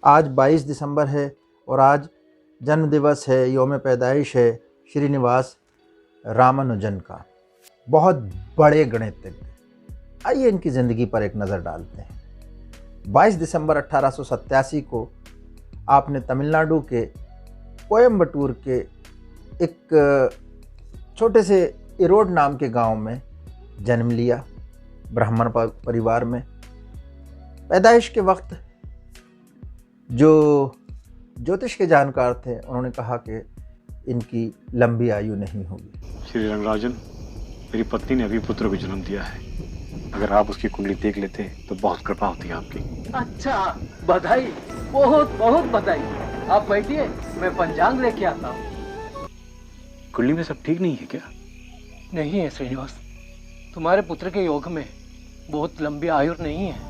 आज 22 दिसंबर है और आज जन्म दिवस है, यौम पैदाइश है श्रीनिवास रामानुजन का, बहुत बड़े गणितज्ञ। आइए इनकी ज़िंदगी पर एक नज़र डालते हैं। 22 दिसंबर 1887 को आपने तमिलनाडु के कोयम्बटूर के एक छोटे से इरोड नाम के गांव में जन्म लिया, ब्राह्मण परिवार में। पैदाइश के वक्त जो ज्योतिष के जानकार थे उन्होंने कहा कि इनकी लंबी आयु नहीं होगी। श्री रंगराजन, मेरी पत्नी ने अभी पुत्र को जन्म दिया है। अगर आप उसकी कुंडली देख लेते तो बहुत कृपा होती है आपकी। अच्छा, बधाई, बहुत बहुत बधाई। आप बैठिए, मैं पंचांग लेके आता हूँ। कुंडली में सब ठीक नहीं है क्या? नहीं है श्रीनिवास, तुम्हारे पुत्र के योग में बहुत लंबी आयु नहीं है।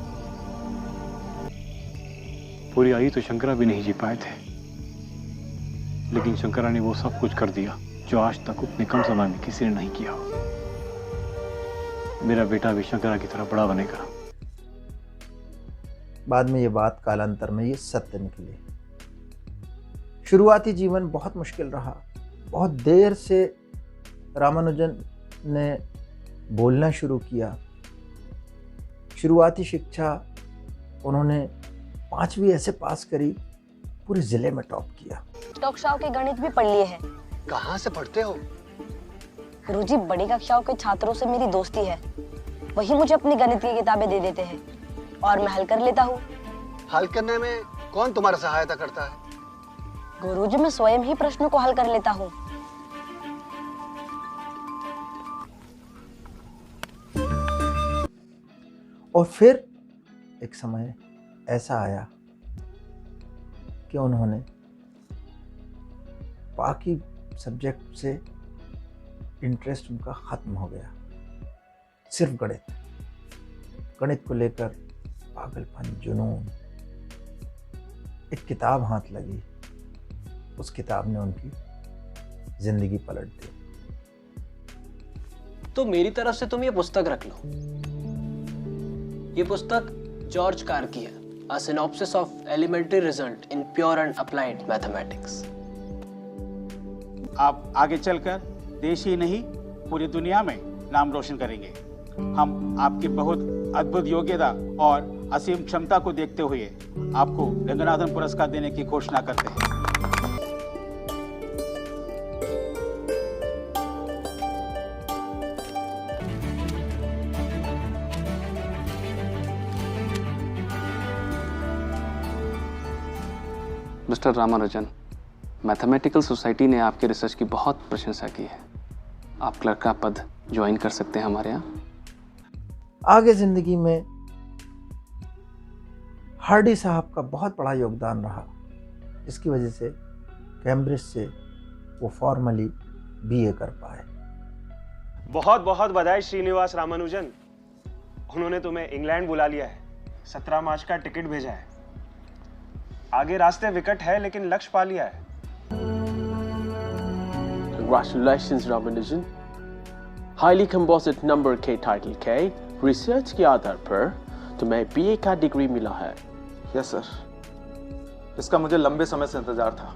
पूरी आयु तो शंकरा भी नहीं जी पाए थे, लेकिन शंकरा ने वो सब कुछ कर दिया जो आज तक उतने कम समय में किसी ने नहीं किया। मेरा बेटा भी शंकरा की तरह बड़ा बनेगा। बाद में ये बात कालांतर में ये सत्य निकली। शुरुआती जीवन बहुत मुश्किल रहा। बहुत देर से रामानुजन ने बोलना शुरू किया। शुरुआती शिक्षा उन्होंने 5वीं ऐसे पास करी, पूरे जिले में टॉप किया। कक्षाओं के गणित भी पढ़ लिए हैं। कहाँ से पढ़ते हो? गुरुजी, बड़ी कक्षाओं के छात्रों से मेरी दोस्ती है, वही मुझे अपनी गणित की किताबें दे देते हैं और मैं हल कर लेता हूँ। हल करने में कौन तुम्हारा सहायता करता है? गुरुजी, मैं स्वयं ही प्रश्नों को हल कर लेता हूँ। और फिर एक समय ऐसा आया कि उन्होंने बाकी सब्जेक्ट से इंटरेस्ट उनका ख़त्म हो गया। सिर्फ गणित को लेकर पागलपन, जुनून। एक किताब हाथ लगी, उस किताब ने उनकी ज़िंदगी पलट दी। तो मेरी तरफ से तुम ये पुस्तक रख लो। ये पुस्तक जॉर्ज कार की है, A Synopsis of Elementary Result in Pure and Applied Mathematics। आप आगे चलकर देश ही नहीं पूरी दुनिया में नाम रोशन करेंगे। हम आपकी बहुत अद्भुत योग्यता और असीम क्षमता को देखते हुए आपको रंगनाथन पुरस्कार देने की घोषणा करते हैं। मिस्टर रामानुजन, मैथमेटिकल सोसाइटी ने आपके रिसर्च की बहुत प्रशंसा की है। आप क्लर्क का पद ज्वाइन कर सकते हैं हमारे यहाँ। आगे ज़िंदगी में हार्डी साहब का बहुत बड़ा योगदान रहा। इसकी वजह से कैम्ब्रिज से वो फॉर्मली बीए कर पाए। बहुत बहुत बधाई श्रीनिवास रामानुजन। उन्होंने तुम्हें इंग्लैंड बुला लिया है। 17 मार्च का टिकट भेजा है। आगे रास्ते विकट है, लेकिन लक्ष्य पा लिया है। Congratulations, Ramanujan. Highly composite number K title K, research के आधार पर तुम्हें बीए का डिग्री मिला है। यस सर, इसका मुझे लंबे समय से इंतजार था।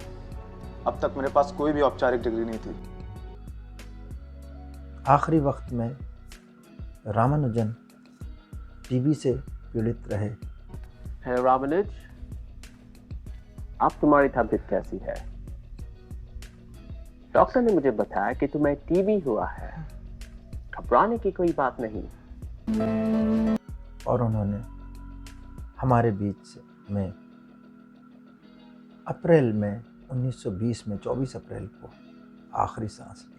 अब तक मेरे पास कोई भी औपचारिक डिग्री नहीं थी। आखिरी वक्त में रामानुजन टीबी से पीड़ित रहे। है रामानुज, अब तुम्हारी तबीयत कैसी है? डॉक्टर ने मुझे बताया कि तुम्हें टीबी हुआ है। घबराने की कोई बात नहीं। और उन्होंने हमारे बीच में अप्रैल में 1920 में 24 अप्रैल को आखिरी सांस ली।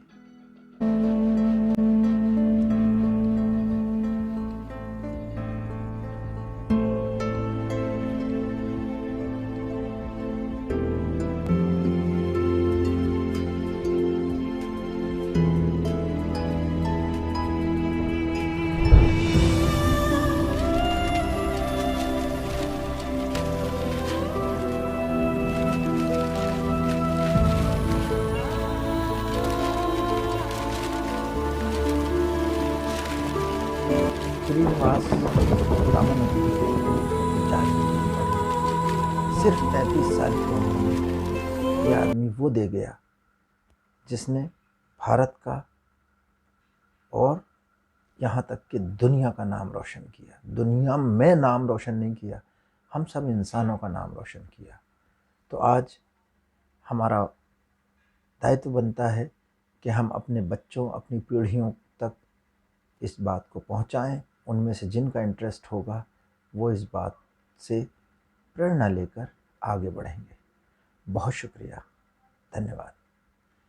सिर्फ 33 साल की उम्र में ये आदमी वो दे गया जिसने भारत का और यहाँ तक कि दुनिया का नाम रोशन किया। दुनिया में नाम रोशन नहीं किया, हम सब इंसानों का नाम रोशन किया। तो आज हमारा दायित्व बनता है कि हम अपने बच्चों, अपनी पीढ़ियों तक इस बात को पहुंचाएं। उनमें से जिनका इंटरेस्ट होगा वो इस बात से प्रेरणा लेकर आगे बढ़ेंगे। बहुत शुक्रिया, धन्यवाद।